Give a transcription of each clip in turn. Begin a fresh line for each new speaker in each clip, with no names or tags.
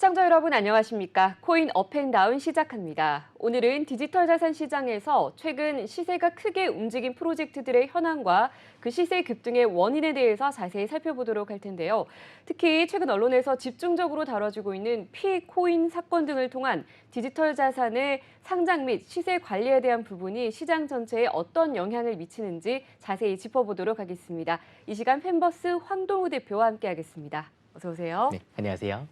시청자 여러분 안녕하십니까? 코인 업앤다운 시작합니다. 오늘은 디지털 자산 시장에서 최근 시세가 크게 움직인 프로젝트들의 현황과 그 시세 급등의 원인에 대해서 자세히 살펴보도록 할 텐데요. 특히 최근 언론에서 집중적으로 다뤄지고 있는 피코인 사건 등을 통한 디지털 자산의 상장 및 시세 관리에 대한 부분이 시장 전체에 어떤 영향을 미치는지 자세히 짚어보도록 하겠습니다. 이 시간 펜버스 황동우 대표와 함께하겠습니다. 어서 오세요.
네, 안녕하세요.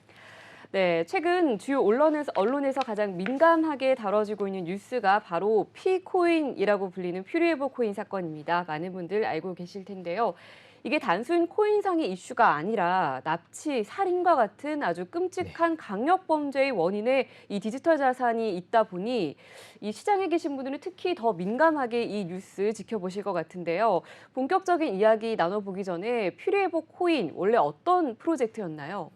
네, 최근 주요 언론에서 가장 민감하게 다뤄지고 있는 뉴스가 바로 피코인이라고 불리는 퓨리에버 코인 사건입니다. 많은 분들 알고 계실 텐데요. 이게 단순 코인상의 이슈가 아니라 납치, 살인과 같은 아주 끔찍한 강력 범죄의 원인에 이 디지털 자산이 있다 보니 이 시장에 계신 분들은 특히 더 민감하게 이 뉴스 지켜보실 것 같은데요. 본격적인 이야기 나눠보기 전에 퓨리에버 코인 원래 어떤 프로젝트였나요?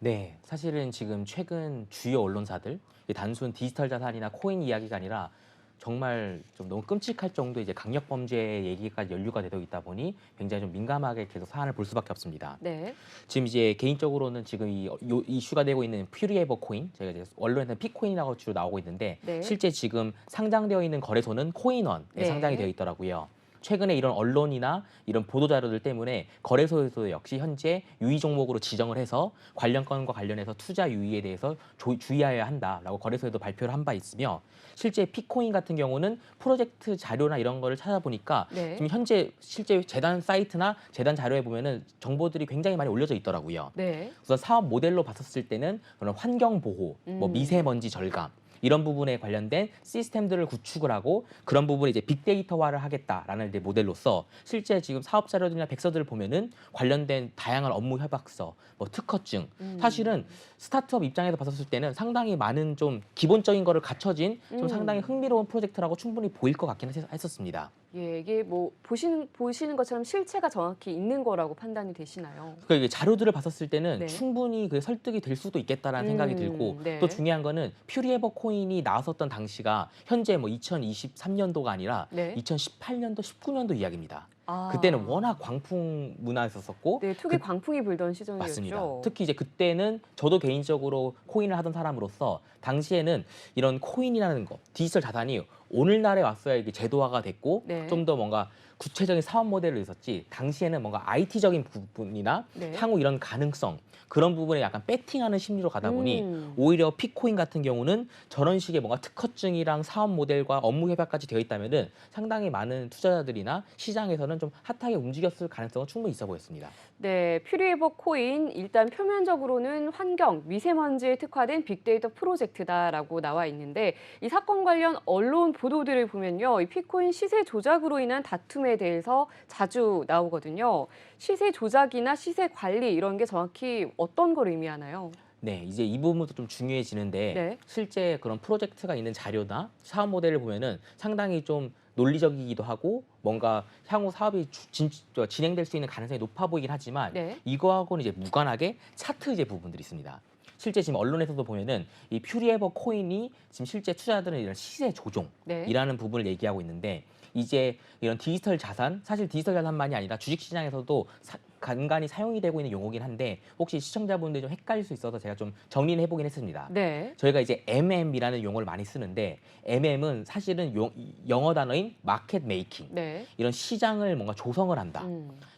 네, 사실은 지금 최근 주요 언론사들 단순 디지털 자산이나 코인 이야기가 아니라 정말 좀 너무 끔찍할 정도의 이제 강력 범죄 얘기까지 연루가 되어 있다 보니 굉장히 좀 민감하게 계속 사안을 볼 수밖에 없습니다.
네.
지금 이제 개인적으로는 지금 이슈가 되고 있는 퓨리에버 코인, 저희가 이제 언론에서는 피코인이라고 주로 나오고 있는데
네.
실제 지금 상장되어 있는 거래소는 코인원에
네.
상장이 되어 있더라고요. 최근에 이런 언론이나 이런 보도 자료들 때문에 거래소에서 역시 현재 유의 종목으로 지정을 해서 관련 건과 관련해서 투자 유의에 대해서 주의해야 한다라고 거래소에도 발표를 한 바 있으며 실제 피코인 같은 경우는 프로젝트 자료나 이런 거를 찾아보니까
네.
지금 현재 실제 재단 사이트나 재단 자료에 보면은 정보들이 굉장히 많이 올려져 있더라고요.
네.
우선 사업 모델로 봤었을 때는 그런 환경 보호, 뭐 미세먼지 절감 이런 부분에 관련된 시스템들을 구축을 하고 그런 부분을 이제 빅데이터화를 하겠다라는 이제 모델로서 실제 지금 사업 자료들이나 백서들을 보면은 관련된 다양한 업무 협약서, 뭐 특허증 사실은 스타트업 입장에서 봤었을 때는 상당히 많은 좀 기본적인 거를 갖춰진 좀 상당히 흥미로운 프로젝트라고 충분히 보일 것 같긴 했었습니다.
예, 이게 뭐 보시는 것처럼 실체가 정확히 있는 거라고 판단이 되시나요?
그러니까 이게 자료들을 봤었을 때는
네.
충분히 그 설득이 될 수도 있겠다라는 생각이 들고
네.
또 중요한 거는 퓨리에버 코인이 나왔었던 당시가 현재 뭐 2023년도가 아니라
네.
2018년도, 19년도 이야기입니다.
아.
그때는 워낙 광풍 문화였었고
네, 투기 광풍이 불던 시절이었죠.
맞습니다. 특히 이제 그때는 저도 개인적으로 코인을 하던 사람으로서 당시에는 이런 코인이라는 거, 디지털 자산이 오늘날에 왔어야 이게 제도화가 됐고
네.
좀 더 뭔가 구체적인 사업 모델을 있었지 당시에는 뭔가 IT적인 부분이나
네.
향후 이런 가능성 그런 부분에 약간 배팅하는 심리로 가다 보니 오히려 피코인 같은 경우는 저런 식의 뭔가 특허증이랑 사업 모델과 업무 협약까지 되어 있다면은 상당히 많은 투자자들이나 시장에서는 좀 핫하게 움직였을 가능성은 충분히 있어 보였습니다.
네, 퓨리에버 코인 일단 표면적으로는 환경, 미세먼지에 특화된 빅데이터 프로젝트다라고 나와 있는데 이 사건 관련 언론 보도들을 보면요. 이 피코인 시세 조작으로 인한 다툼에 대해서 자주 나오거든요. 시세 조작이나 시세 관리 이런 게 정확히 어떤 걸 의미하나요?
네, 이제 이 부분도 좀 중요해지는데
네.
실제 그런 프로젝트가 있는 자료나 사업 모델을 보면은 상당히 좀 논리적이기도 하고 뭔가 향후 사업이 진행될 수 있는 가능성이 높아 보이긴 하지만
네.
이거하고는 이제 무관하게 차트 이제 부분들이 있습니다. 실제 지금 언론에서도 보면은 이 퓨리에버 코인이 지금 실제 투자자들은 이런 시세 조종이라는
네.
부분을 얘기하고 있는데 이제 이런 디지털 자산, 사실 디지털 자산만이 아니라 주식시장에서도 간간히 사용이 되고 있는 용어긴 한데 혹시 시청자분들이 좀 헷갈릴 수 있어서 제가 좀 정리를 해보긴 했습니다.
네.
저희가 이제 MM이라는 용어를 많이 쓰는데 MM은 사실은 영어 단어인 마켓 메이킹
네.
이런 시장을 뭔가 조성을 한다.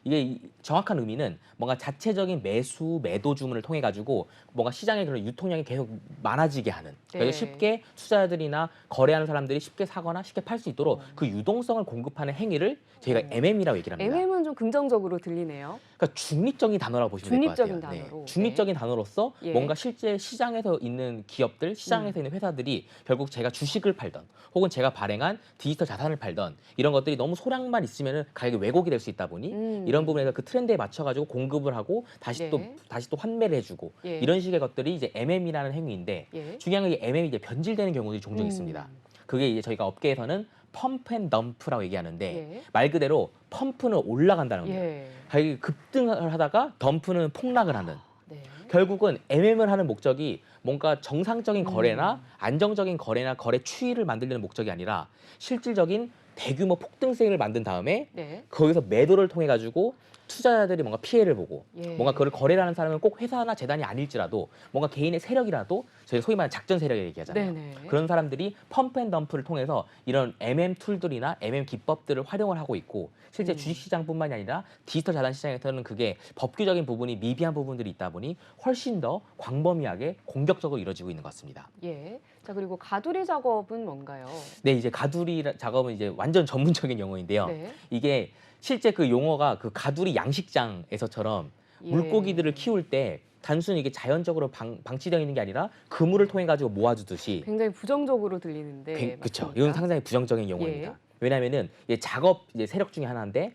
이게 정확한 의미는 뭔가 자체적인 매수, 매도 주문을 통해 가지고 뭔가 시장의 그런 유통량이 계속 많아지게 하는. 그래서
네.
쉽게 투자자들이나 거래하는 사람들이 쉽게 사거나 쉽게 팔 수 있도록 그 유동성을 공급하는 행위를 저희가 MM이라고 얘기를 합니다.
MM은 좀 긍정적으로 들리네요.
그러니까 중립적인 단어라고 보시면 될 것 같아요.
중립적인 단어로.
중립적인 단어로서
예.
뭔가 실제 시장에서 있는 기업들, 시장에서 있는 회사들이 결국 제가 주식을 팔던 혹은 제가 발행한 디지털 자산을 팔던 이런 것들이 너무 소량만 있으면 가격이 왜곡이 될 수 있다 보니 이런 부분에서 그 트렌드에 맞춰가지고 공급을 하고 다시
네.
또 환매를 해주고
예.
이런 식의 것들이 이제 MM이라는 행위인데
예.
중요한 건 이 MM이 이제 변질되는 경우들이 종종 있습니다. 그게 이제 저희가 업계에서는 펌프 앤 덤프라고 얘기하는데
예.
말 그대로 펌프는 올라간다는 겁니다.
예.
가격이 급등을 하다가 덤프는 폭락을 하는.
네.
결국은 MM을 하는 목적이 뭔가 정상적인 거래나 안정적인 거래나 거래 추이를 만들려는 목적이 아니라 실질적인 대규모 폭등세를 만든 다음에
네.
거기서 매도를 통해 가지고 투자자들이 뭔가 피해를 보고
예.
뭔가 그걸 거래하는 사람은 꼭 회사나 재단이 아닐지라도 뭔가 개인의 세력이라도 저희가 소위 말하는 작전 세력을 얘기하잖아요.
네네.
그런 사람들이 펌프앤덤프를 통해서 이런 MM 툴들이나 MM 기법들을 활용을 하고 있고 실제 주식시장뿐만이 아니라 디지털 자산 시장에서는 그게 법규적인 부분이 미비한 부분들이 있다 보니 훨씬 더 광범위하게 공격적으로 이루어지고 있는 것 같습니다.
예. 자, 그리고 가두리 작업은 뭔가요?
네, 이제 가두리 작업은 이제 완전 전문적인 용어인데요.
네.
이게 실제 그 용어가 그 가두리 양식장에서처럼
예.
물고기들을 키울 때 단순히 이게 자연적으로 방치되어 있는 게 아니라 그물을 통해 가지고 모아주듯이
굉장히 부정적으로 들리는데
그렇죠.
맞습니까?
이건 상당히 부정적인 용어입니다.
예.
왜냐하면은 이제 작업 이제 세력 중에 하나인데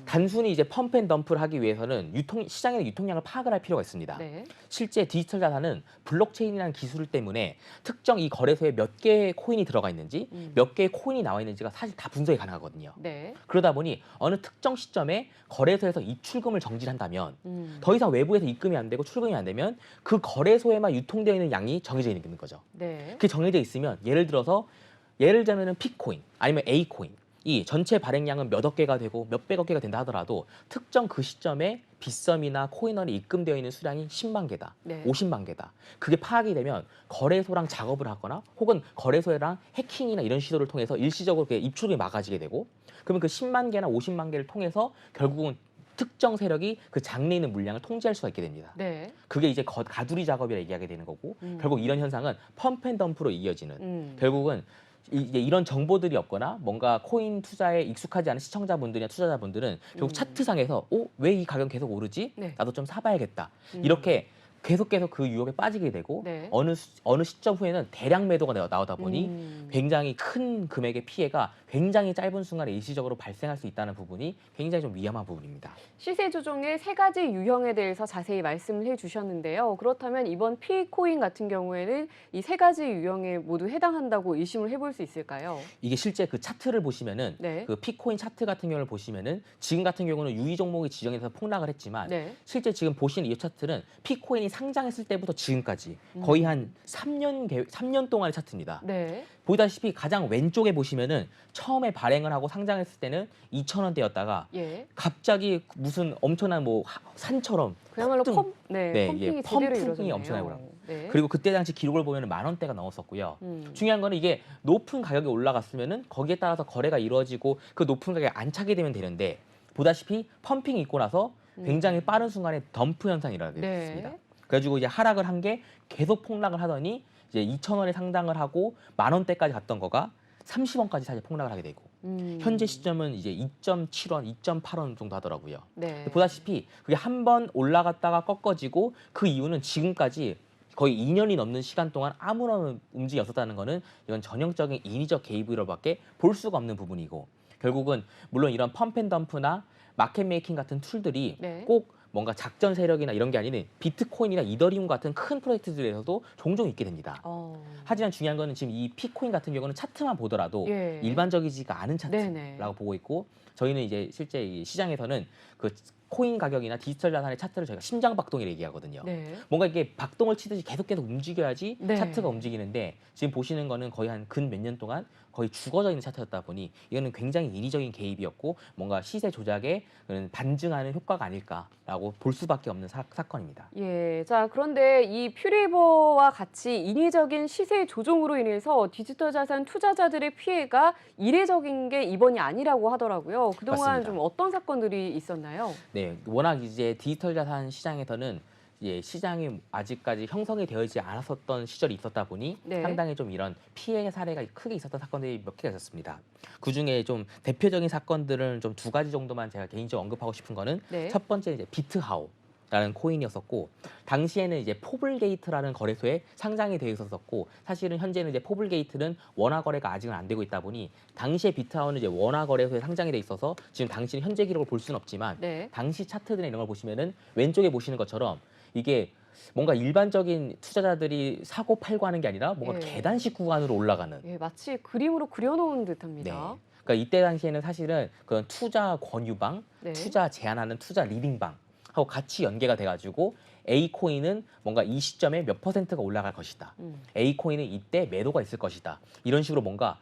단순히 이제 펌프앤덤프를 하기 위해서는 시장의 유통량을 파악을 할 필요가 있습니다.
네.
실제 디지털 자산은 블록체인이라는 기술 때문에 특정 이 거래소에 몇 개의 코인이 들어가 있는지 몇 개의 코인이 나와 있는지가 사실 다 분석이 가능하거든요.
네.
그러다 보니 어느 특정 시점에 거래소에서 입출금을 정지한다면
음.
더 이상 외부에서 입금이 안 되고 출금이 안 되면 그 거래소에만 유통되어 있는 양이 정해져 있는 거죠.
네.
그게 정해져 있으면 예를 들자면은 P코인 아니면 A코인 이 전체 발행량은 몇억 개가 되고 몇백억 개가 된다 하더라도 특정 그 시점에 빗썸이나 코인원에 입금되어 있는 수량이 10만 개다,
네.
50만 개다. 그게 파악이 되면 거래소랑 작업을 하거나 혹은 거래소랑 해킹이나 이런 시도를 통해서 일시적으로 입출금이 막아지게 되고 그러면 그 10만 개나 50만 개를 통해서 결국은 특정 세력이 그 장내에 있는 물량을 통제할 수가 있게 됩니다.
네.
그게 이제 가두리 작업이라 얘기하게 되는 거고 결국 이런 현상은 펌프앤덤프로 이어지는 결국은 이제 이런 정보들이 없거나 뭔가 코인 투자에 익숙하지 않은 시청자분들이나 투자자분들은 결국 차트상에서 왜 이 가격 계속 오르지?
네.
나도 좀 사봐야겠다. 이렇게 계속해서 그 유혹에 빠지게 되고
네.
어느 시점 후에는 대량 매도가 나오다 보니 굉장히 큰 금액의 피해가 굉장히 짧은 순간에 일시적으로 발생할 수 있다는 부분이 굉장히 좀 위험한 부분입니다.
시세 조종의 세 가지 유형에 대해서 자세히 말씀을 해주셨는데요. 그렇다면 이번 P코인 같은 경우에는 이 세 가지 유형에 모두 해당한다고 의심을 해볼 수 있을까요?
이게 실제 그 차트를 보시면은
네.
그 P코인 차트 같은 경우를 보시면은 지금 같은 경우는 유의 종목이 지정돼서 폭락을 했지만
네.
실제 지금 보시는 이 차트는 P코인이 상장했을 때부터 지금까지 거의 한 3년 동안의 차트입니다.
네.
보다시피 가장 왼쪽에 보시면은 처음에 발행을 하고 상장했을 때는 2,000원대였다가
예.
갑자기 무슨 엄청난 뭐 산처럼
그야말로
좀-
펌핑이 제대로
펌핑이
이루어졌네요.
엄청나고요.
네.
그리고 그때 당시 기록을 보면 10,000원대가 넘었었고요. 중요한 거는 이게 높은 가격이 올라갔으면은 거기에 따라서 거래가 이루어지고 그 높은 가격에 안 차게 되면 되는데 보다시피 펌핑이 있고 나서 굉장히 빠른 순간에 덤프 현상이 일어나게
네.
됐습니다. 그래가지고 이제 하락을 한 게 계속 폭락을 하더니 이제 2,000원에 상당을 하고 10,000원대까지 갔던 거가 30원까지 사실 폭락을 하게 되고 현재 시점은 이제 2.7원, 2.8원 정도 하더라고요.
네.
보다시피 그게 한 번 올라갔다가 꺾어지고 그 이유는 지금까지 거의 2년이 넘는 시간 동안 아무런 움직임이 없었다는 거는 이건 전형적인 인위적 개입으로밖에 볼 수가 없는 부분이고 결국은 물론 이런 펌프앤덤프나 마켓 메이킹 같은 툴들이
네.
꼭 뭔가 작전 세력이나 이런 게 아닌 비트코인이나 이더리움 같은 큰 프로젝트들에서도 종종 있게 됩니다. 하지만 중요한 거는 지금 이 P코인 같은 경우는 차트만 보더라도
예.
일반적이지가 않은 차트라고
네네.
보고 있고 저희는 이제 실제 이 시장에서는 그 코인 가격이나 디지털 자산의 차트를 저희가 심장박동이라고 얘기하거든요.
네.
뭔가 이게 박동을 치듯이 계속 움직여야지
네.
차트가 움직이는데 지금 보시는 거는 거의 한 근 몇 년 동안 거의 죽어져 있는 차트였다 보니 이거는 굉장히 인위적인 개입이었고 뭔가 시세 조작에 반증하는 효과가 아닐까라고 볼 수밖에 없는 사건입니다.
예. 자, 그런데 이 퓨리버와 같이 인위적인 시세 조종으로 인해서 디지털 자산 투자자들의 피해가 이례적인 게 이번이 아니라고 하더라고요. 그동안
맞습니다.
좀 어떤 사건들이 있었나요?
네, 워낙 이제 디지털 자산 시장에서는 시장이 아직까지 형성이 되어있지 않았었던 시절이 있었다 보니
네.
상당히 좀 이런 피해 사례가 크게 있었던 사건들이 몇 개가 있었습니다. 그 중에 좀 대표적인 사건들은 좀 두 가지 정도만 제가 개인적으로 언급하고 싶은 거는
네.
첫 번째 이제 비트하우. 라는 코인이었었고 당시에는 이제 포블게이트라는 거래소에 상장이 되어 있었었고 사실은 현재는 이제 포블게이트는 원화 거래가 아직은 안 되고 있다 보니 당시에 비트하우는 이제 원화 거래소에 상장이 돼 있어서 지금 당시는 현재 기록을 볼 수는 없지만
네.
당시 차트들이나 이런 걸 보시면은 왼쪽에 보시는 것처럼 이게 뭔가 일반적인 투자자들이 사고 팔고 하는 게 아니라 뭔가
예.
계단식 구간으로 올라가는
예, 마치 그림으로 그려놓은
네.
듯합니다.
그러니까 이때 당시에는 사실은 그런 투자 권유방,
네.
투자 제한하는 투자 리딩방 하고 같이 연계가 돼가지고 A 코인은 뭔가 이 시점에 몇 퍼센트가 올라갈 것이다. A 코인은 이때 매도가 있을 것이다. 이런 식으로 뭔가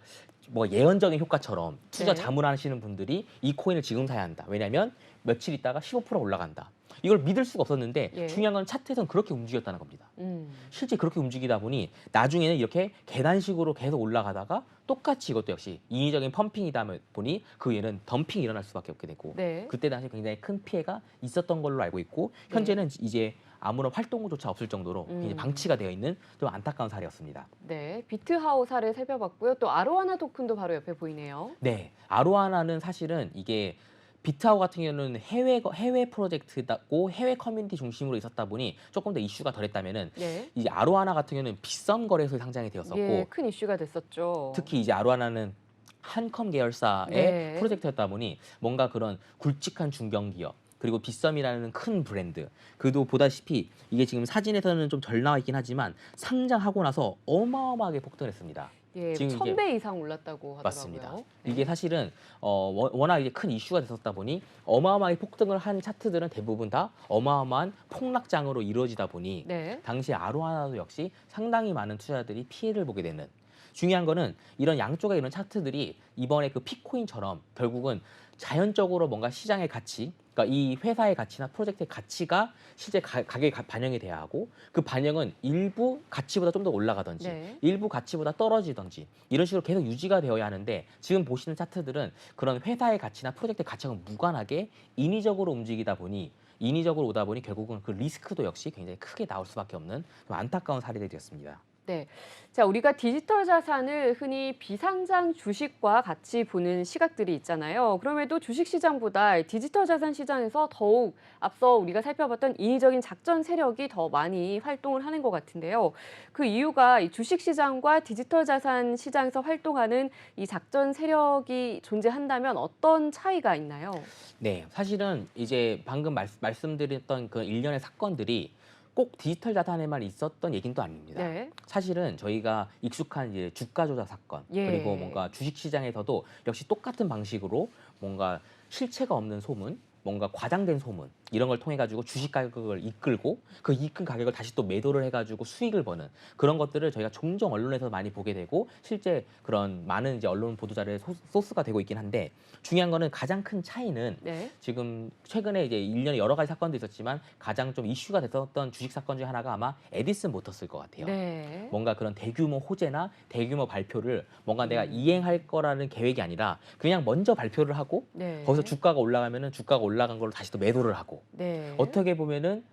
뭐 예언적인 효과처럼 투자
네.
자문하시는 분들이 이 코인을 지금 사야 한다. 왜냐하면 며칠 있다가 15% 올라간다. 이걸 믿을 수가 없었는데
예.
중요한 건 차트에서는 그렇게 움직였다는 겁니다.
음.
실제 그렇게 움직이다 보니 나중에는 이렇게 계단식으로 계속 올라가다가 똑같이 이것도 역시 인위적인 펌핑이다 보니 그 위에는 덤핑이 일어날 수밖에 없게 되고
네.
그때 당시 굉장히 큰 피해가 있었던 걸로 알고 있고 현재는 이제 아무런 활동조차 없을 정도로 굉장히 방치가 되어 있는 좀 안타까운 사례였습니다.
네, 비트하우 사례 살펴봤고요. 또 아로하나 토큰도 바로 옆에 보이네요.
네, 아로하나는 사실은 이게 비트하우 같은 경우는 해외 프로젝트고 해외 커뮤니티 중심으로 있었다 보니 조금 더 이슈가 덜했다면은
네.
이제 아로하나 같은 경우는 빗썸 거래소에 상장이 되었었고
예, 큰 이슈가 됐었죠.
특히 이제 아로하나는 한컴 계열사의
네.
프로젝트였다 보니 뭔가 그런 굵직한 중견기업 그리고 빗썸이라는 큰 브랜드 그도 보다시피 이게 지금 사진에서는 좀 덜 나와 있긴 하지만 상장하고 나서 어마어마하게 폭등했습니다.
예,
지금 이게
1000배 이상 올랐다고 하더라고요.
맞습니다.
네.
이게 사실은 워낙 이제 큰 이슈가 됐었다 보니 어마어마하게 폭등을 한 차트들은 대부분 다 어마어마한 폭락장으로 이루어지다 보니
네.
당시 아로하나도 역시 상당히 많은 투자자들이 피해를 보게 되는 중요한 거는 이런 양쪽의 이런 차트들이 이번에 그 피코인처럼 결국은 자연적으로 뭔가 시장의 가치, 그러니까 이 회사의 가치나 프로젝트의 가치가 실제 가격에 반영이 돼야 하고 그 반영은 일부 가치보다 좀 더 올라가든지
네.
일부 가치보다 떨어지든지 이런 식으로 계속 유지가 되어야 하는데 지금 보시는 차트들은 그런 회사의 가치나 프로젝트의 가치하고 무관하게 인위적으로 움직이다 보니 인위적으로 오다 보니 결국은 그 리스크도 역시 굉장히 크게 나올 수밖에 없는 좀 안타까운 사례들이었습니다.
네. 자, 우리가 디지털 자산을 흔히 비상장 주식과 같이 보는 시각들이 있잖아요. 그럼에도 주식 시장보다 디지털 자산 시장에서 더욱 앞서 우리가 살펴봤던 인위적인 작전 세력이 더 많이 활동을 하는 것 같은데요. 그 이유가 이 주식 시장과 디지털 자산 시장에서 활동하는 이 작전 세력이 존재한다면 어떤 차이가 있나요?
네, 사실은 이제 방금 말씀드렸던 그 일련의 사건들이 꼭 디지털 자산에만 있었던 얘기는 또 아닙니다.
네.
사실은 저희가 익숙한 이제 주가 조작 사건
예.
그리고 뭔가 주식 시장에서도 역시 똑같은 방식으로 뭔가 실체가 없는 소문, 뭔가 과장된 소문 이런 걸 통해 가지고 주식 가격을 이끌고 그 이끈 가격을 다시 또 매도를 해 가지고 수익을 버는 그런 것들을 저희가 종종 언론에서 많이 보게 되고 실제 그런 많은 이제 언론 보도 자료의 소스가 되고 있긴 한데 중요한 거는 가장 큰 차이는
네.
지금 최근에 이제 일련의 여러 가지 사건도 있었지만 가장 좀 이슈가 됐었던 주식 사건 중에 하나가 아마 에디슨 모터스일 것 같아요.
네.
뭔가 그런 대규모 호재나 대규모 발표를 뭔가 내가 이행할 거라는 계획이 아니라 그냥 먼저 발표를 하고
네.
거기서 주가가 올라가면은 주가가 올라간 걸로 다시 또 매도를 하고
네.
어떻게 보면은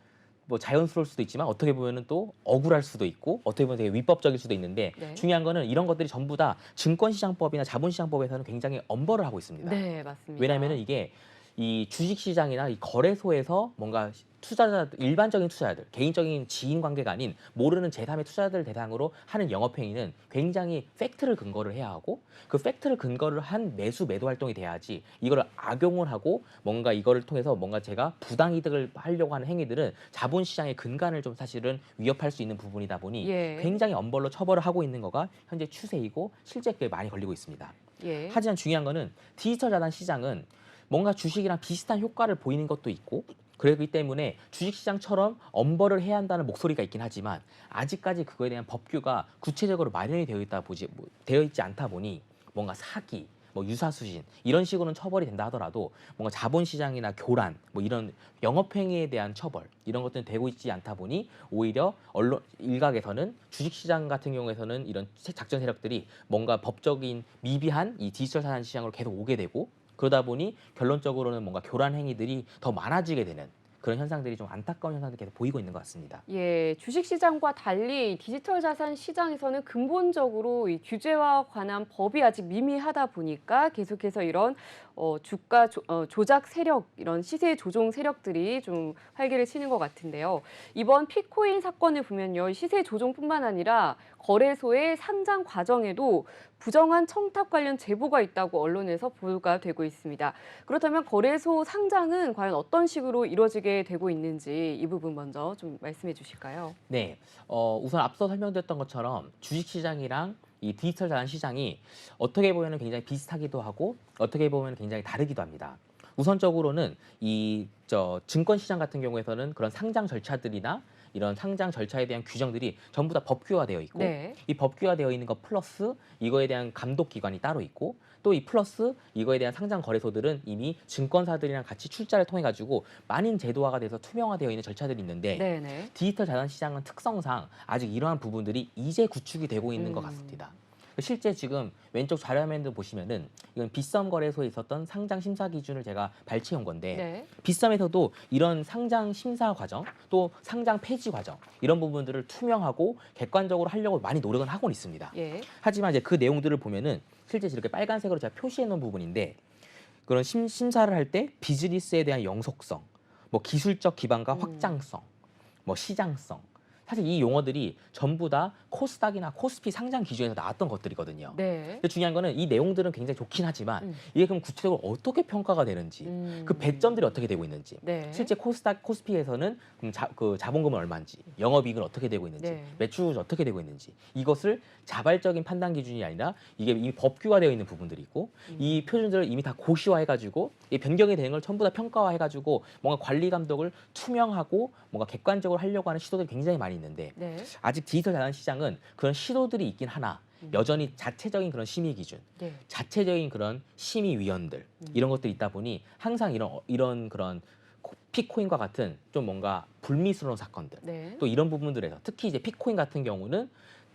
뭐 자연스러울 수도 있지만 어떻게 보면은 또 억울할 수도 있고 어떻게 보면 되게 위법적일 수도 있는데
네.
중요한 거는 이런 것들이 전부 다 증권시장법이나 자본시장법에서는 굉장히 엄벌을 하고 있습니다.
네, 맞습니다.
왜냐하면은 이게 이 주식시장이나 이 거래소에서 뭔가 투자자들, 일반적인 투자자들, 개인적인 지인 관계가 아닌 모르는 제3의 투자자들 대상으로 하는 영업행위는 굉장히 팩트를 근거를 해야 하고 그 팩트를 근거를 한 매도 활동이 돼야지 이거를 악용을 하고 뭔가 이거를 통해서 뭔가 제가 부당이득을 하려고 하는 행위들은 자본시장의 근간을 좀 사실은 위협할 수 있는 부분이다 보니
예.
굉장히 엄벌로 처벌을 하고 있는 거가 현재 추세이고 실제 꽤 많이 걸리고 있습니다.
예.
하지만 중요한 거는 디지털 자산 시장은 뭔가 주식이랑 비슷한 효과를 보이는 것도 있고 그렇기 때문에 주식시장처럼 엄벌을 해야 한다는 목소리가 있긴 하지만 아직까지 그거에 대한 법규가 구체적으로 마련이 되어 있지 않다 보니 뭔가 사기, 뭐 유사수신 이런 식으로는 처벌이 된다 하더라도 뭔가 자본시장이나 교란 뭐 이런 영업행위에 대한 처벌 이런 것들은 되고 있지 않다 보니 오히려 언론 일각에서는 주식시장 같은 경우에서는 이런 작전 세력들이 뭔가 법적인 미비한 이 디지털 자산 시장으로 계속 오게 되고 그러다 보니 결론적으로는 뭔가 교란 행위들이 더 많아지게 되는 그런 현상들이 좀 안타까운 현상들이 계속 보이고 있는 것 같습니다.
예, 주식 시장과 달리 디지털 자산 시장에서는 근본적으로 이 규제와 관한 법이 아직 미미하다 보니까 계속해서 이런 주가 조작 세력, 이런 시세 조종 세력들이 좀 활기를 치는 것 같은데요. 이번 피코인 사건을 보면요, 시세 조종뿐만 아니라 거래소의 상장 과정에도 부정한 청탁 관련 제보가 있다고 언론에서 보도가 되고 있습니다. 그렇다면 거래소 상장은 과연 어떤 식으로 이루어지게 되고 있는지 이 부분 먼저 좀 말씀해 주실까요?
네, 우선 앞서 설명드렸던 것처럼 주식시장이랑 이 디지털 자산 시장이 어떻게 보면 굉장히 비슷하기도 하고 어떻게 보면 굉장히 다르기도 합니다. 우선적으로는 증권 시장 같은 경우에서는 그런 상장 절차들이나 이런 상장 절차에 대한 규정들이 전부 다 법규화되어 있고
네.
이 법규화되어 있는 것 플러스 이거에 대한 감독 기관이 따로 있고 또 이 플러스 이거에 대한 상장 거래소들은 이미 증권사들이랑 같이 출자를 통해 가지고 많은 제도화가 돼서 투명화되어 있는 절차들이 있는데
네네.
디지털 자산 시장은 특성상 아직 이러한 부분들이 이제 구축이 되고 있는 것 같습니다. 실제 지금 왼쪽 자료화면도 보시면은 이건 빗썸 거래소에 있었던 상장 심사 기준을 제가 발췌해 온 건데
네.
빗썸에서도 이런 상장 심사 과정 또 상장 폐지 과정 이런 부분들을 투명하고 객관적으로 하려고 많이 노력은 하고 있습니다.
예.
하지만 이제 그 내용들을 보면은 실제 이렇게 빨간색으로 제가 표시해 놓은 부분인데 그런 심사를 할 때 비즈니스에 대한 영속성, 뭐 기술적 기반과 확장성, 뭐 시장성 사실 이 용어들이 전부 다 코스닥이나 코스피 상장 기준에서 나왔던 것들이거든요.
네.
근데 중요한 거는 이 내용들은 굉장히 좋긴 하지만
음.
이게 그럼 구체적으로 어떻게 평가가 되는지 그 배점들이 어떻게 되고 있는지
네.
실제 코스닥, 코스피에서는 그럼 그 자본금은 얼마인지 영업이익은 어떻게 되고 있는지
네.
매출이 어떻게 되고 있는지 이것을 자발적인 판단 기준이 아니라 이게 이미 법규화되어 있는 부분들이 있고 이 표준들을 이미 다 고시화해가지고 이 변경이 되는 걸 전부 다 평가화해가지고 뭔가 관리 감독을 투명하고 뭔가 객관적으로 하려고 하는 시도들이 굉장히 많이 있는데
네.
아직 디지털 자산 시장은 그런 시도들이 있긴 하나 여전히 자체적인 그런 심의 기준,
네.
자체적인 그런 심의위원들 이런 것들이 있다 보니 항상 이런 그런 피코인과 같은 좀 뭔가 불미스러운 사건들
네.
또 이런 부분들에서 특히 이제 피코인 같은 경우는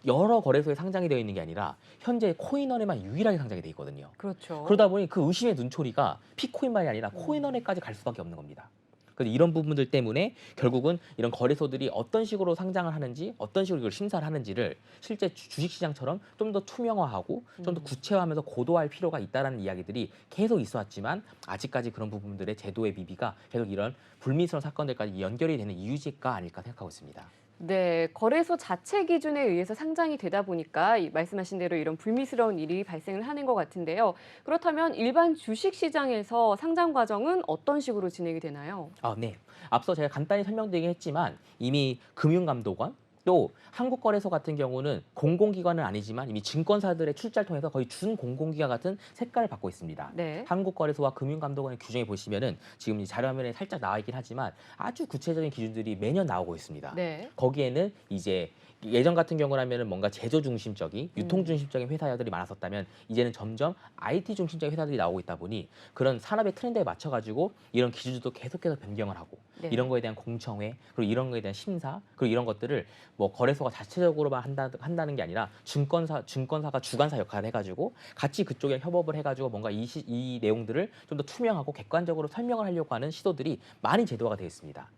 여러 거래소에 상장이 되어 있는 게 아니라 현재 코인원에만 유일하게 상장이 되어 있거든요.
그렇죠.
그러다 보니 그 의심의 눈초리가 피코인만이 아니라 코인원에까지 갈 수밖에 없는 겁니다. 그래서 이런 부분들 때문에 결국은 이런 거래소들이 어떤 식으로 상장을 하는지 어떤 식으로 이걸 심사를 하는지를 실제 주식시장처럼 좀 더 투명화하고 좀 더 구체화하면서 고도화할 필요가 있다는 이야기들이 계속 있어 왔지만 아직까지 그런 부분들의 제도의 미비가 계속 이런 불미스러운 사건들까지 연결이 되는 이유가 아닐까 생각하고 있습니다.
네, 거래소 자체 기준에 의해서 상장이 되다 보니까 말씀하신 대로 이런 불미스러운 일이 발생을 하는 것 같은데요. 그렇다면 일반 주식 시장에서 상장 과정은 어떤 식으로 진행이 되나요?
네. 앞서 제가 간단히 설명드리긴 했지만 이미 금융감독원 또 한국거래소 같은 경우는 공공기관은 아니지만 이미 증권사들의 출자를 통해서 거의 준공공기관 같은 색깔을 받고 있습니다.
네.
한국거래소와 금융감독원의 규정에 보시면은 지금 이 자료화면에 살짝 나와 있긴 하지만 아주 구체적인 기준들이 매년 나오고 있습니다.
네.
거기에는 이제 예전 같은 경우라면은 뭔가 제조 중심적인 유통 중심적인 회사들이 많았었다면 이제는 점점 IT 중심적인 회사들이 나오고 있다 보니 그런 산업의 트렌드에 맞춰 가지고 이런 기준도 계속해서 변경을 하고
네.
이런 거에 대한 공청회 그리고 이런 거에 대한 심사 그리고 이런 것들을 뭐 거래소가 자체적으로만 한다는 게 아니라 증권사가 주관사 역할을 해가지고 같이 그쪽에 협업을 해가지고 뭔가 이 내용들을 좀 더 투명하고 객관적으로 설명을 하려고 하는 시도들이 많이 제도화가 되어 있습니다.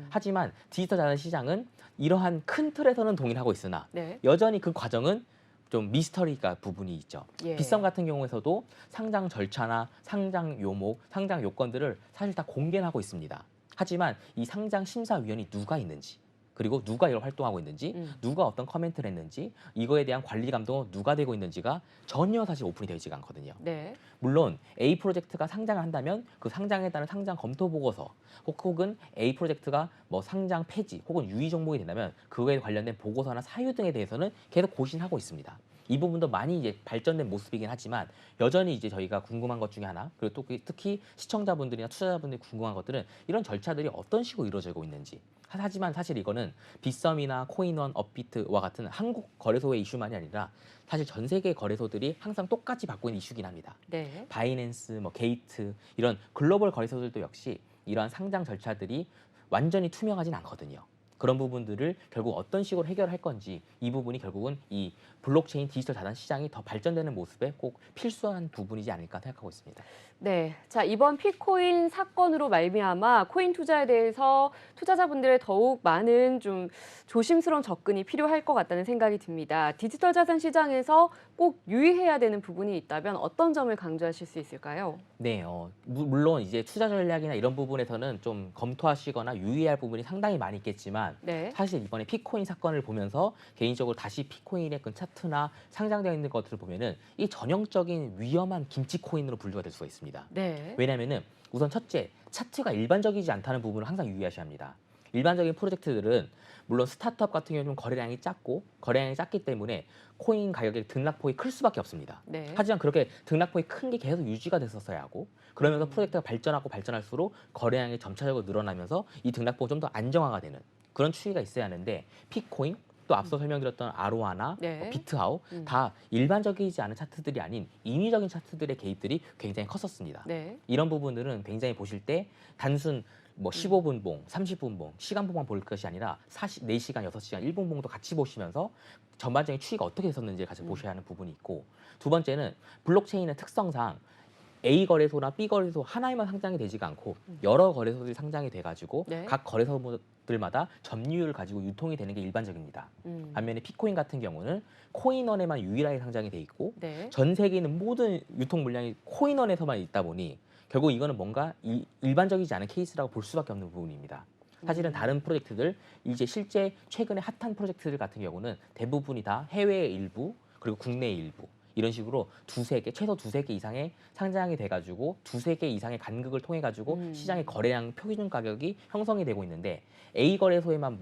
하지만 디지털 자산 시장은 이러한 큰 틀에서는 동일하고 있으나
네.
여전히 그 과정은 좀 미스터리가 부분이 있죠.
예.
빗썸 같은 경우에서도 상장 절차나 상장 요목, 상장 요건들을 사실 다 공개는 하고 있습니다. 하지만 이 상장 심사위원이 누가 있는지 그리고 누가 이걸 활동하고 있는지 누가 어떤 커멘트를 했는지 이거에 대한 관리 감독은 누가 되고 있는지가 전혀 사실 오픈이 되지가 않거든요.
네.
물론 A 프로젝트가 상장을 한다면 그 상장에 따른 상장 검토 보고서 혹은 A 프로젝트가 뭐 상장 폐지 혹은 유의 종목이 된다면 그거에 관련된 보고서나 사유 등에 대해서는 계속 고신하고 있습니다. 이 부분도 많이 이제 발전된 모습이긴 하지만 여전히 이제 저희가 궁금한 것 중에 하나 그리고 또 특히 시청자분들이나 투자자분들이 궁금한 것들은 이런 절차들이 어떤 식으로 이루어지고 있는지 하지만 사실 이거는 빗썸이나 코인원, 업비트와 같은 한국 거래소의 이슈만이 아니라 사실 전 세계 거래소들이 항상 똑같이 받고 있는 이슈긴 합니다.
네.
바이낸스, 뭐 게이트 이런 글로벌 거래소들도 역시 이러한 상장 절차들이 완전히 투명하진 않거든요. 그런 부분들을 결국 어떤 식으로 해결할 건지 이 부분이 결국은 이 블록체인 디지털 자산 시장이 더 발전되는 모습에 꼭 필수한 부분이지 않을까 생각하고 있습니다.
네, 자 이번 피코인 사건으로 말미암아 코인 투자에 대해서 투자자분들의 더욱 많은 좀 조심스러운 접근이 필요할 것 같다는 생각이 듭니다. 디지털 자산 시장에서 꼭 유의해야 되는 부분이 있다면 어떤 점을 강조하실 수 있을까요?
네, 물론 이제 투자 전략이나 이런 부분에서는 좀 검토하시거나 유의할 부분이 상당히 많이 있겠지만
네.
사실 이번에 피코인 사건을 보면서 개인적으로 다시 피코인의 그 차트나 상장되어 있는 것들을 보면은 이 전형적인 위험한 김치 코인으로 분류가 될 수가 있습니다.
네.
왜냐하면은 우선 첫째, 차트가 일반적이지 않다는 부분을 항상 유의하셔야 합니다. 일반적인 프로젝트들은 물론 스타트업 같은 경우는 좀 거래량이 작기 때문에 코인 가격의 등락폭이 클 수밖에 없습니다.
네.
하지만 그렇게 등락폭이 큰 게 계속 유지가 됐었어야 하고 그러면서 프로젝트가 발전하고 발전할수록 거래량이 점차적으로 늘어나면서 이 등락폭이 좀 더 안정화가 되는 그런 추이가 있어야 하는데 피코인 또 앞서 설명드렸던 아로하나
네.
비트하우 다 일반적이지 않은 차트들이 아닌 인위적인 차트들의 개입들이 굉장히 컸었습니다.
네.
이런 부분들은 굉장히 보실 때 단순 뭐 15분 봉, 30분 봉, 시간 봉만 볼 것이 아니라 4시간, 6시간, 1분 봉도 같이 보시면서 전반적인 추이가 어떻게 됐었는지를 같이 보셔야 하는 부분이 있고 두 번째는 블록체인의 특성상 A 거래소나 B 거래소 하나에만 상장이 되지가 않고 여러 거래소들이 상장이 돼가지고
네.
각 거래소들마다 점유율을 가지고 유통이 되는 게 일반적입니다. 반면에 피코인 같은 경우는 코인원에만 유일하게 상장이 돼 있고
네.
전 세계에 있는 모든 유통 물량이 코인원에서만 있다 보니 결국 이거는 뭔가 일반적이지 않은 케이스라고 볼 수밖에 없는 부분입니다. 사실은 다른 프로젝트들 이제 실제 최근에 핫한 프로젝트들 같은 경우는 대부분이 다 해외의 일부 그리고 국내의 일부 이런 식으로 최소 두세 개 이상의 상장이 돼가지고 두세 개 이상의 간극을 통해 가지고 시장의 거래량 표준 가격이 형성이 되고 있는데 A 거래소에만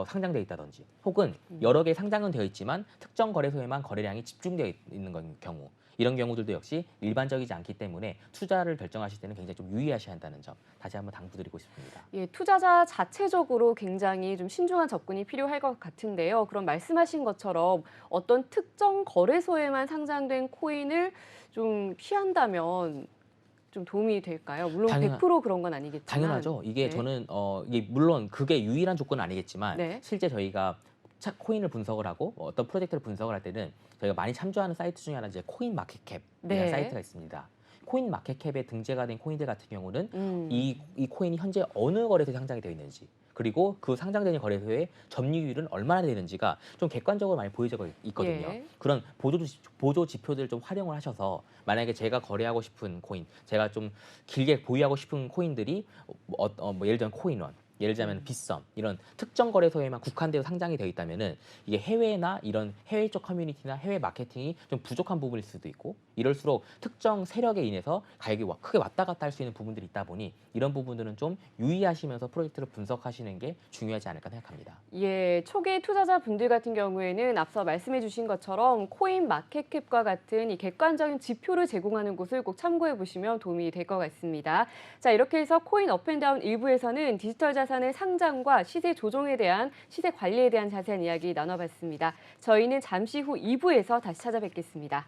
상장되어 있다든지 혹은 여러 개 상장은 되어 있지만 특정 거래소에만 거래량이 집중되어 있는 경우 이런 경우들도 역시 일반적이지 않기 때문에 투자를 결정하실 때는 굉장히 좀 유의하셔야 한다는 점 다시 한번 당부드리고 싶습니다.
예, 투자자 자체적으로 굉장히 좀 신중한 접근이 필요할 것 같은데요. 그럼 말씀하신 것처럼 어떤 특정 거래소에만 상장된 코인을 좀 피한다면 좀 도움이 될까요? 물론 100% 그런 건 아니겠지만.
당연하죠. 이게
네.
저는 이게 물론 그게 유일한 조건은 아니겠지만
네.
실제 저희가 코인을 분석을 하고 어떤 프로젝트를 분석을 할 때는 저희가 많이 참조하는 사이트 중에 하나 이제 코인 마켓캡이라는
네.
사이트가 있습니다. 코인 마켓캡에 등재가 된 코인들 같은 경우는
음.
이 코인이 현재 어느 거래소에 상장이 되어 있는지 그리고 그 상장되는 거래소의 점유율은 얼마나 되는지가 좀 객관적으로 많이 보여져 있거든요.
예.
그런 보조 지표들을 좀 활용을 하셔서 만약에 제가 거래하고 싶은 코인, 제가 좀 길게 보유하고 싶은 코인들이 뭐 예를 들면 코인원, 예를 들자면 빗썸 이런 특정 거래소에만 국한되어 상장이 되어 있다면은 이게 해외나 이런 해외 쪽 커뮤니티나 해외 마케팅이 좀 부족한 부분일 수도 있고 이럴수록 특정 세력에 인해서 가격이 크게 왔다 갔다 할 수 있는 부분들이 있다 보니 이런 부분들은 좀 유의하시면서 프로젝트를 분석하시는 게 중요하지 않을까 생각합니다.
예, 초기 투자자분들 같은 경우에는 앞서 말씀해 주신 것처럼 코인 마켓캡과 같은 이 객관적인 지표를 제공하는 곳을 꼭 참고해 보시면 도움이 될 것 같습니다. 자, 이렇게 해서 코인 업앤다운 1부에서는 디지털 자산의 상장과 시세 조정에 대한 시세 관리에 대한 자세한 이야기 나눠봤습니다. 저희는 잠시 후 2부에서 다시 찾아뵙겠습니다.